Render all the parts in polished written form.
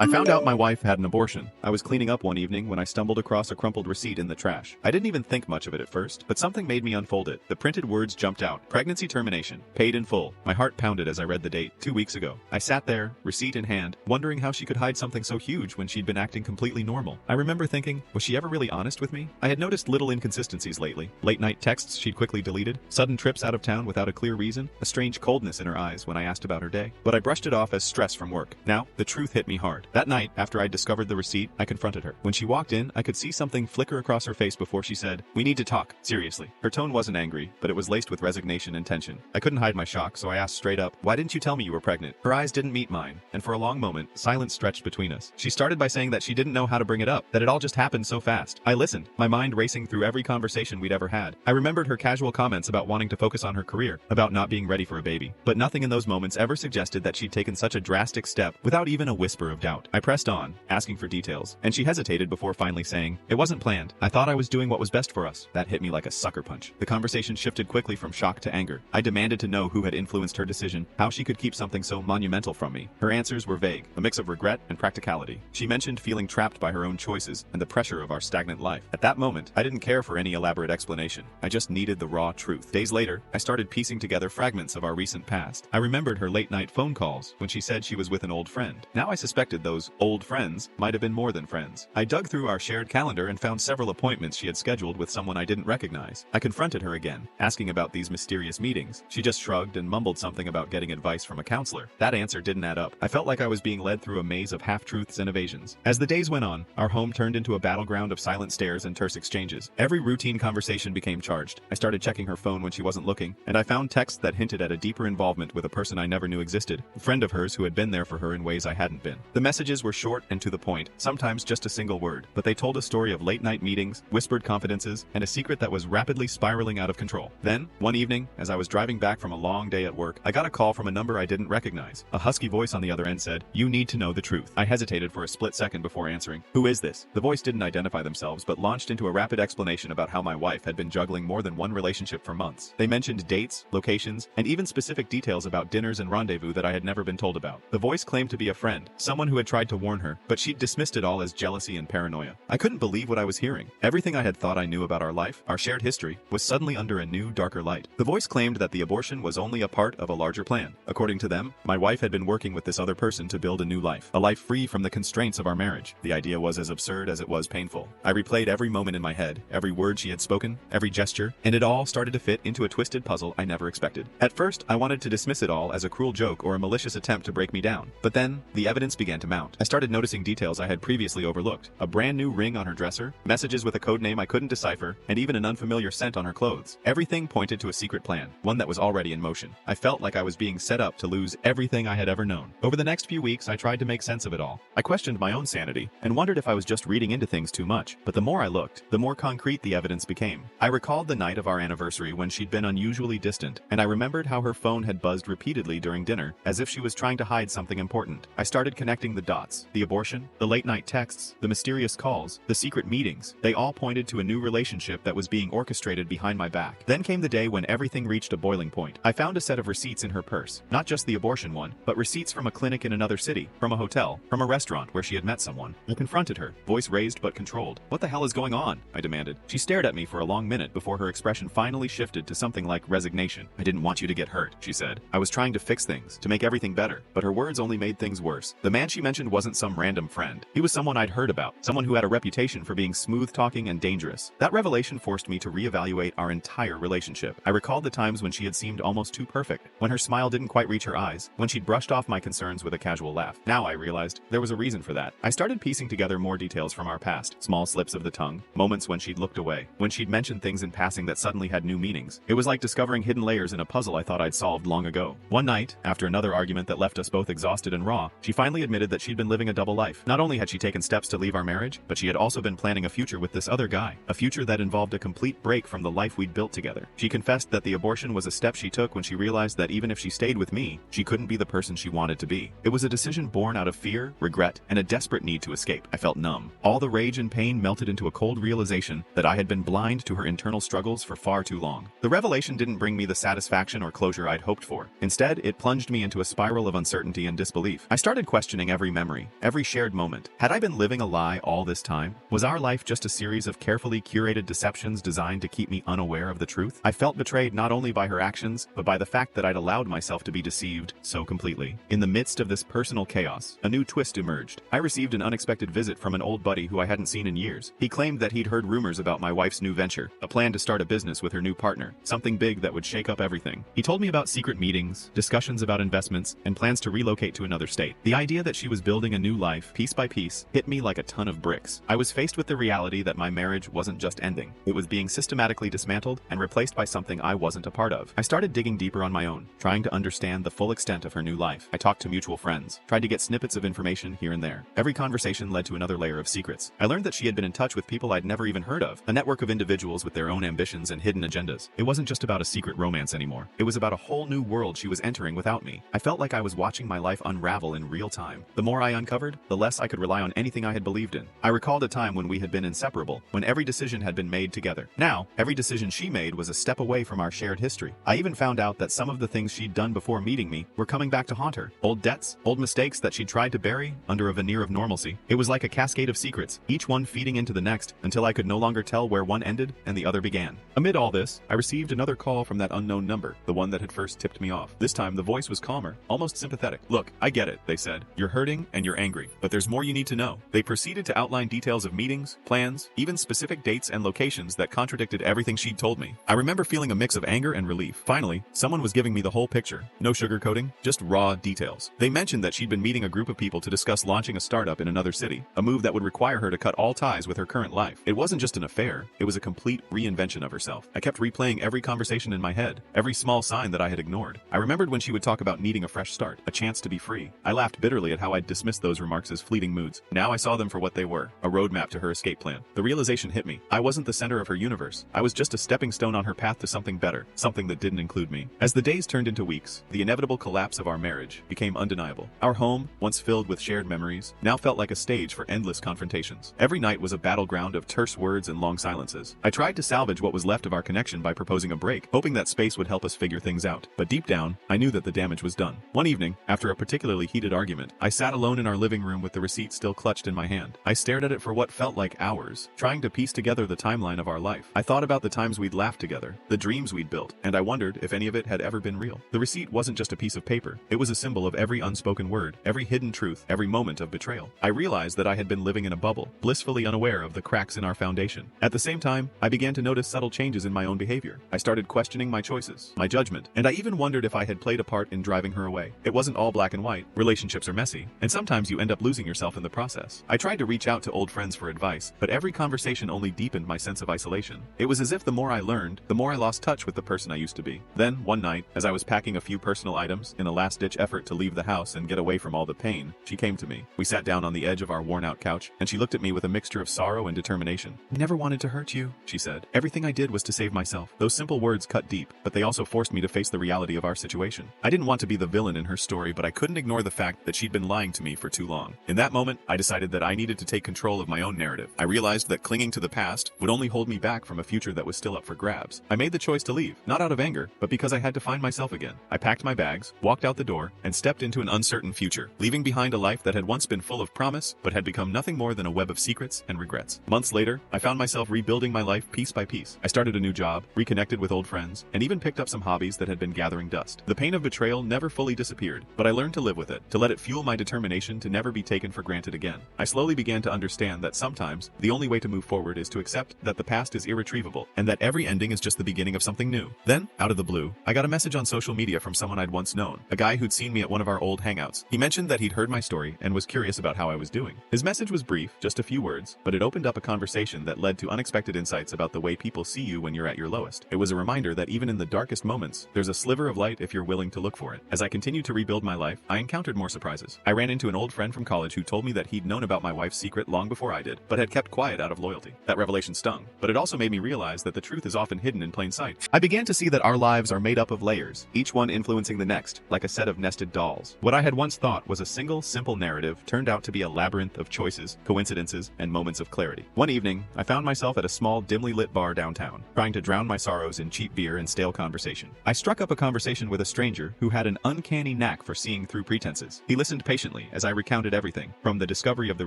I found out my wife had an abortion. I was cleaning up one evening when I stumbled across a crumpled receipt in the trash. I didn't even think much of it at first, but something made me unfold it. The printed words jumped out. Pregnancy termination. Paid in full. My heart pounded as I read the date, 2 weeks ago. I sat there, receipt in hand, wondering how she could hide something so huge when she'd been acting completely normal. I remember thinking, was she ever really honest with me? I had noticed little inconsistencies lately. Late night texts she'd quickly deleted, sudden trips out of town without a clear reason, a strange coldness in her eyes when I asked about her day. But I brushed it off as stress from work. Now, the truth hit me hard. That night, after I discovered the receipt, I confronted her. When she walked in, I could see something flicker across her face before she said, "We need to talk, seriously." Her tone wasn't angry, but it was laced with resignation and tension. I couldn't hide my shock, so I asked straight up, "Why didn't you tell me you were pregnant?" Her eyes didn't meet mine, and for a long moment, silence stretched between us. She started by saying that she didn't know how to bring it up, that it all just happened so fast. I listened, my mind racing through every conversation we'd ever had. I remembered her casual comments about wanting to focus on her career, about not being ready for a baby. But nothing in those moments ever suggested that she'd taken such a drastic step without even a whisper of doubt. I pressed on, asking for details, and she hesitated before finally saying, "It wasn't planned. I thought I was doing what was best for us." That hit me like a sucker punch. The conversation shifted quickly from shock to anger. I demanded to know who had influenced her decision, how she could keep something so monumental from me. Her answers were vague, a mix of regret and practicality. She mentioned feeling trapped by her own choices and the pressure of our stagnant life. At that moment, I didn't care for any elaborate explanation. I just needed the raw truth. Days later, I started piecing together fragments of our recent past. I remembered her late-night phone calls when she said she was with an old friend. Now I suspected those old friends might have been more than friends. I dug through our shared calendar and found several appointments she had scheduled with someone I didn't recognize. I confronted her again, asking about these mysterious meetings. She just shrugged and mumbled something about getting advice from a counselor. That answer didn't add up. I felt like I was being led through a maze of half-truths and evasions. As the days went on, our home turned into a battleground of silent stares and terse exchanges. Every routine conversation became charged. I started checking her phone when she wasn't looking, and I found texts that hinted at a deeper involvement with a person I never knew existed, a friend of hers who had been there for her in ways I hadn't been. The messages were short and to the point, sometimes just a single word, but they told a story of late-night meetings, whispered confidences, and a secret that was rapidly spiraling out of control. Then, one evening, as I was driving back from a long day at work, I got a call from a number I didn't recognize. A husky voice on the other end said, "You need to know the truth." I hesitated for a split second before answering. "Who is this?" The voice didn't identify themselves, but launched into a rapid explanation about how my wife had been juggling more than one relationship for months. They mentioned dates, locations, and even specific details about dinners and rendezvous that I had never been told about. The voice claimed to be a friend, someone who had tried to warn her, but she'd dismissed it all as jealousy and paranoia. I couldn't believe what I was hearing. Everything I had thought I knew about our life, our shared history, was suddenly under a new, darker light. The voice claimed that the abortion was only a part of a larger plan. According to them, my wife had been working with this other person to build a new life, a life free from the constraints of our marriage. The idea was as absurd as it was painful. I replayed every moment in my head, every word she had spoken, every gesture, and it all started to fit into a twisted puzzle I never expected. At first, I wanted to dismiss it all as a cruel joke or a malicious attempt to break me down. But then, the evidence began to mount. I started noticing details I had previously overlooked. A brand new ring on her dresser, messages with a code name I couldn't decipher, and even an unfamiliar scent on her clothes. Everything pointed to a secret plan, one that was already in motion. I felt like I was being set up to lose everything I had ever known. Over the next few weeks, I tried to make sense of it all. I questioned my own sanity, and wondered if I was just reading into things too much. But the more I looked, the more concrete the evidence became. I recalled the night of our anniversary when she'd been unusually distant, and I remembered how her phone had buzzed repeatedly during dinner, as if she was trying to hide something important. I started connecting the dots. The abortion, the late-night texts, the mysterious calls, the secret meetings, they all pointed to a new relationship that was being orchestrated behind my back. Then came the day when everything reached a boiling point. I found a set of receipts in her purse, not just the abortion one, but receipts from a clinic in another city, from a hotel, from a restaurant where she had met someone. I confronted her, voice raised but controlled. "What the hell is going on?" I demanded. She stared at me for a long minute before her expression finally shifted to something like resignation. "I didn't want you to get hurt," she said. "I was trying to fix things, to make everything better." But her words only made things worse. The man she mentioned wasn't some random friend. He was someone I'd heard about, someone who had a reputation for being smooth-talking and dangerous. That revelation forced me to reevaluate our entire relationship. I recalled the times when she had seemed almost too perfect, when her smile didn't quite reach her eyes, when she'd brushed off my concerns with a casual laugh. Now I realized there was a reason for that. I started piecing together more details from our past, small slips of the tongue, moments when she'd looked away, when she'd mentioned things in passing that suddenly had new meanings. It was like discovering hidden layers in a puzzle I thought I'd solved long ago. One night, after another argument that left us both exhausted and raw, she finally admitted that she'd been living a double life. Not only had she taken steps to leave our marriage, but she had also been planning a future with this other guy, a future that involved a complete break from the life we'd built together. She confessed that the abortion was a step she took when she realized that even if she stayed with me, she couldn't be the person she wanted to be. It was a decision born out of fear, regret, and a desperate need to escape. I felt numb. All the rage and pain melted into a cold realization that I had been blind to her internal struggles for far too long. The revelation didn't bring me the satisfaction or closure I'd hoped for. Instead, it plunged me into a spiral of uncertainty and disbelief. I started questioning every every memory, every shared moment. Had I been living a lie all this time? Was our life just a series of carefully curated deceptions designed to keep me unaware of the truth? I felt betrayed not only by her actions, but by the fact that I'd allowed myself to be deceived so completely. In the midst of this personal chaos, a new twist emerged. I received an unexpected visit from an old buddy who I hadn't seen in years. He claimed that he'd heard rumors about my wife's new venture, a plan to start a business with her new partner, something big that would shake up everything. He told me about secret meetings, discussions about investments, and plans to relocate to another state. The idea that she was building a new life, piece by piece, hit me like a ton of bricks. I was faced with the reality that my marriage wasn't just ending. It was being systematically dismantled and replaced by something I wasn't a part of. I started digging deeper on my own, trying to understand the full extent of her new life. I talked to mutual friends, tried to get snippets of information here and there. Every conversation led to another layer of secrets. I learned that she had been in touch with people I'd never even heard of, a network of individuals with their own ambitions and hidden agendas. It wasn't just about a secret romance anymore. It was about a whole new world she was entering without me. I felt like I was watching my life unravel in real time. The more I uncovered, the less I could rely on anything I had believed in. I recalled a time when we had been inseparable, when every decision had been made together. Now, every decision she made was a step away from our shared history. I even found out that some of the things she'd done before meeting me were coming back to haunt her. Old debts, old mistakes that she tried to bury under a veneer of normalcy. It was like a cascade of secrets, each one feeding into the next until I could no longer tell where one ended and the other began. Amid all this, I received another call from that unknown number, the one that had first tipped me off. This time, the voice was calmer, almost sympathetic. "Look, I get it," they said. "You're hurting and you're angry, but there's more you need to know." They proceeded to outline details of meetings, plans, even specific dates and locations that contradicted everything she'd told me. I remember feeling a mix of anger and relief. Finally, someone was giving me the whole picture. No sugarcoating, just raw details. They mentioned that she'd been meeting a group of people to discuss launching a startup in another city, a move that would require her to cut all ties with her current life. It wasn't just an affair, it was a complete reinvention of herself. I kept replaying every conversation in my head, every small sign that I had ignored. I remembered when she would talk about needing a fresh start, a chance to be free. I laughed bitterly at how I'd dismissed those remarks as fleeting moods. Now I saw them for what they were, a roadmap to her escape plan. The realization hit me. I wasn't the center of her universe. I was just a stepping stone on her path to something better, something that didn't include me. As the days turned into weeks, the inevitable collapse of our marriage became undeniable. Our home, once filled with shared memories, now felt like a stage for endless confrontations. Every night was a battleground of terse words and long silences. I tried to salvage what was left of our connection by proposing a break, hoping that space would help us figure things out. But deep down, I knew that the damage was done. One evening, after a particularly heated argument, I sat alone in our living room with the receipt still clutched in my hand. I stared at it for what felt like hours, trying to piece together the timeline of our life. I thought about the times we'd laughed together, the dreams we'd built, and I wondered if any of it had ever been real. The receipt wasn't just a piece of paper. It was a symbol of every unspoken word, every hidden truth, every moment of betrayal. I realized that I had been living in a bubble, blissfully unaware of the cracks in our foundation. At the same time, I began to notice subtle changes in my own behavior. I started questioning my choices, my judgment, and I even wondered if I had played a part in driving her away. It wasn't all black and white. Relationships are messy, and sometimes you end up losing yourself in the process. I tried to reach out to old friends for advice, but every conversation only deepened my sense of isolation. It was as if the more I learned, the more I lost touch with the person I used to be. Then, one night, as I was packing a few personal items in a last-ditch effort to leave the house and get away from all the pain, she came to me. We sat down on the edge of our worn-out couch, and she looked at me with a mixture of sorrow and determination. "I never wanted to hurt you," she said. "Everything I did was to save myself." Those simple words cut deep, but they also forced me to face the reality of our situation. I didn't want to be the villain in her story, but I couldn't ignore the fact that she'd been lying to me for too long. In that moment, I decided that I needed to take control of my own narrative. I realized that clinging to the past would only hold me back from a future that was still up for grabs. I made the choice to leave, not out of anger, but because I had to find myself again. I packed my bags, walked out the door, and stepped into an uncertain future, leaving behind a life that had once been full of promise, but had become nothing more than a web of secrets and regrets. Months later, I found myself rebuilding my life piece by piece. I started a new job, reconnected with old friends, and even picked up some hobbies that had been gathering dust. The pain of betrayal never fully disappeared, but I learned to live with it, to let it fuel my determination to never be taken for granted again. I slowly began to understand that sometimes, the only way to move forward is to accept that the past is irretrievable, and that every ending is just the beginning of something new. Then, out of the blue, I got a message on social media from someone I'd once known, a guy who'd seen me at one of our old hangouts. He mentioned that he'd heard my story and was curious about how I was doing. His message was brief, just a few words, but it opened up a conversation that led to unexpected insights about the way people see you when you're at your lowest. It was a reminder that even in the darkest moments, there's a sliver of light if you're willing to look for it. As I continued to rebuild my life, I encountered more surprises. I ran into an old friend from college who told me that he'd known about my wife's secret long before I did, but had kept quiet out of loyalty. That revelation stung, but it also made me realize that the truth is often hidden in plain sight. I began to see that our lives are made up of layers, each one influencing the next, like a set of nested dolls. What I had once thought was a single, simple narrative turned out to be a labyrinth of choices, coincidences, and moments of clarity. One evening, I found myself at a small, dimly lit bar downtown, trying to drown my sorrows in cheap beer and stale conversation. I struck up a conversation with a stranger who had an uncanny knack for seeing through pretenses. He listened patiently, patiently as I recounted everything, from the discovery of the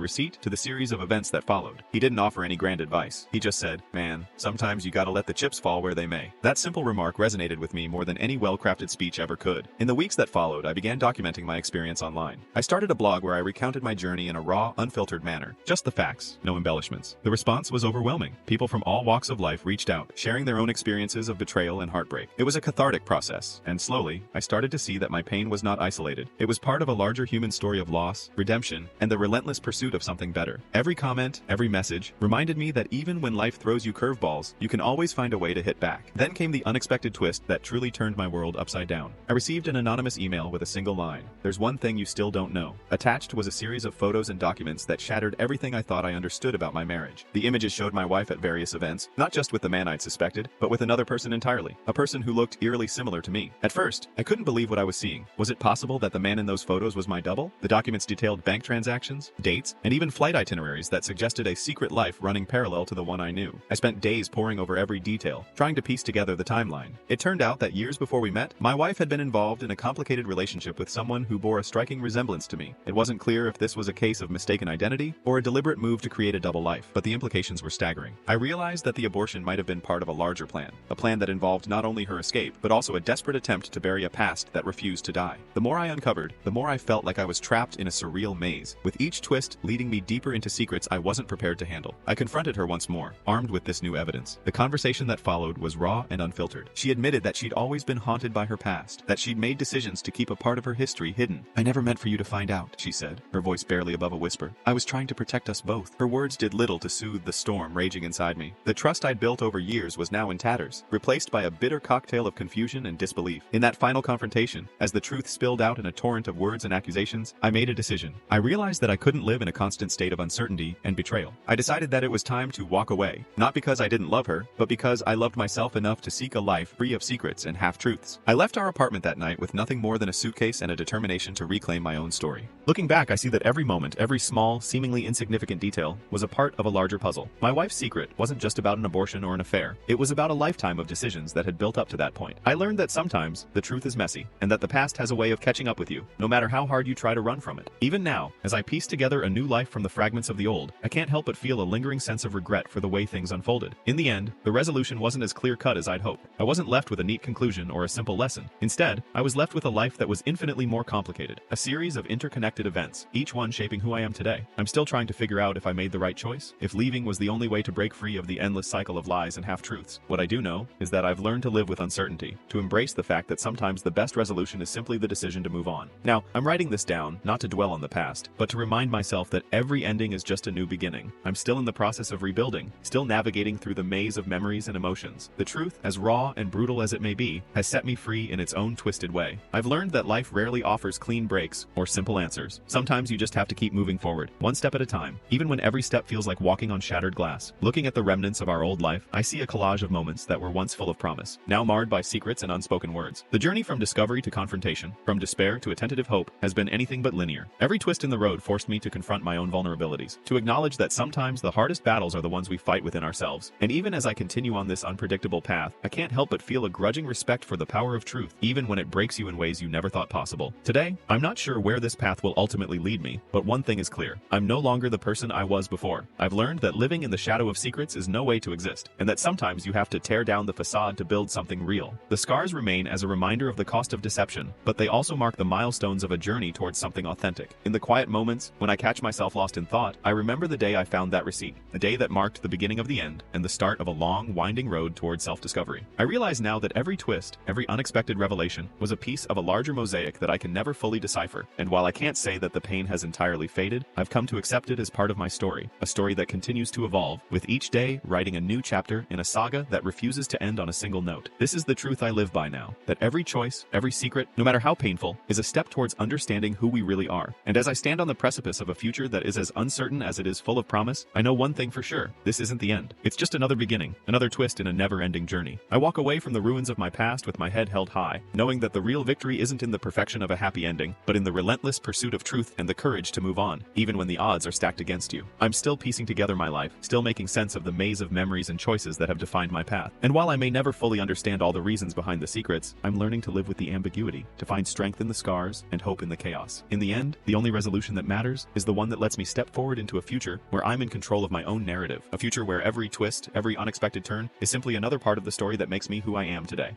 receipt to the series of events that followed. He didn't offer any grand advice. He just said, "Man, sometimes you gotta let the chips fall where they may." That simple remark resonated with me more than any well-crafted speech ever could. In the weeks that followed, I began documenting my experience online. I started a blog where I recounted my journey in a raw, unfiltered manner. Just the facts, no embellishments. The response was overwhelming. People from all walks of life reached out, sharing their own experiences of betrayal and heartbreak. It was a cathartic process, and slowly, I started to see that my pain was not isolated. It was part of a larger human story of loss, redemption, and the relentless pursuit of something better. Every comment, every message, reminded me that even when life throws you curveballs, you can always find a way to hit back. Then came the unexpected twist that truly turned my world upside down. I received an anonymous email with a single line: "There's one thing you still don't know." Attached was a series of photos and documents that shattered everything I thought I understood about my marriage. The images showed my wife at various events, not just with the man I'd suspected, but with another person entirely, a person who looked eerily similar to me. At first, I couldn't believe what I was seeing. Was it possible that the man in those photos was my double? The documents detailed bank transactions, dates, and even flight itineraries that suggested a secret life running parallel to the one I knew. I spent days poring over every detail, trying to piece together the timeline. It turned out that years before we met, my wife had been involved in a complicated relationship with someone who bore a striking resemblance to me. It wasn't clear if this was a case of mistaken identity or a deliberate move to create a double life, but the implications were staggering. I realized that the abortion might have been part of a larger plan, a plan that involved not only her escape, but also a desperate attempt to bury a past that refused to die. The more I uncovered, the more I felt like I was trapped in a surreal maze, with each twist leading me deeper into secrets I wasn't prepared to handle. I confronted her once more, armed with this new evidence. The conversation that followed was raw and unfiltered. She admitted that she'd always been haunted by her past, that she'd made decisions to keep a part of her history hidden. "I never meant for you to find out," she said, her voice barely above a whisper. "I was trying to protect us both." Her words did little to soothe the storm raging inside me. The trust I'd built over years was now in tatters, replaced by a bitter cocktail of confusion and disbelief. In that final confrontation, as the truth spilled out in a torrent of words and accusations, I made a decision. I realized that I couldn't live in a constant state of uncertainty and betrayal. I decided that it was time to walk away, not because I didn't love her, but because I loved myself enough to seek a life free of secrets and half-truths. I left our apartment that night with nothing more than a suitcase and a determination to reclaim my own story. Looking back, I see that every moment, every small, seemingly insignificant detail was a part of a larger puzzle. My wife's secret wasn't just about an abortion or an affair. It was about a lifetime of decisions that had built up to that point. I learned that sometimes the truth is messy, and that the past has a way of catching up with you, no matter how hard you try to run from it. Even now, as I piece together a new life from the fragments of the old, I can't help but feel a lingering sense of regret for the way things unfolded. In the end, the resolution wasn't as clear-cut as I'd hoped. I wasn't left with a neat conclusion or a simple lesson. Instead, I was left with a life that was infinitely more complicated, a series of interconnected events, each one shaping who I am today. I'm still trying to figure out if I made the right choice, if leaving was the only way to break free of the endless cycle of lies and half-truths. What I do know is that I've learned to live with uncertainty, to embrace the fact that sometimes the best resolution is simply the decision to move on. Now, I'm writing this down, not to dwell on the past, but to remind myself that every ending is just a new beginning. I'm still in the process of rebuilding, still navigating through the maze of memories and emotions. The truth, as raw and brutal as it may be, has set me free in its own twisted way. I've learned that life rarely offers clean breaks or simple answers. Sometimes you just have to keep moving forward, one step at a time, even when every step feels like walking on shattered glass. Looking at the remnants of our old life, I see a collage of moments that were once full of promise, now marred by secrets and unspoken words. The journey from discovery to confrontation, from despair to a tentative hope, has been anything but linear. Every twist in the road forced me to confront my own vulnerabilities, to acknowledge that sometimes the hardest battles are the ones we fight within ourselves. And even as I continue on this unpredictable path, I can't help but feel a grudging respect for the power of truth, even when it breaks you in ways you never thought possible. Today, I'm not sure where this path will ultimately lead me, but one thing is clear. I'm no longer the person I was before. I've learned that living in the shadow of secrets is no way to exist, and that sometimes you have to tear down the facade to build something real. The scars remain as a reminder of the cost of deception, but they also mark the milestones of a journey towards something authentic. In the quiet moments, when I catch myself lost in thought, I remember the day I found that receipt, a day that marked the beginning of the end, and the start of a long, winding road towards self-discovery. I realize now that every twist, every unexpected revelation, was a piece of a larger mosaic that I can never fully decipher, and while I can't say that the pain has entirely faded, I've come to accept it as part of my story, a story that continues to evolve, with each day writing a new chapter in a saga that refuses to end on a single note. This is the truth I live by now, that every choice, every secret, no matter how painful, is a step towards understanding who we really are. And as I stand on the precipice of a future that is as uncertain as it is full of promise, I know one thing for sure: this isn't the end. It's just another beginning, another twist in a never-ending journey. I walk away from the ruins of my past with my head held high, knowing that the real victory isn't in the perfection of a happy ending, but in the relentless pursuit of truth and the courage to move on, even when the odds are stacked against you. I'm still piecing together my life, still making sense of the maze of memories and choices that have defined my path. And while I may never fully understand all the reasons behind the secrets, I'm learning to live with the ambiguity, to find strength in the scars and hope in the chaos. In the end, the only resolution that matters is the one that lets me step forward into a future where I'm in control of my own narrative, a future where every twist, every unexpected turn is simply another part of the story that makes me who I am today.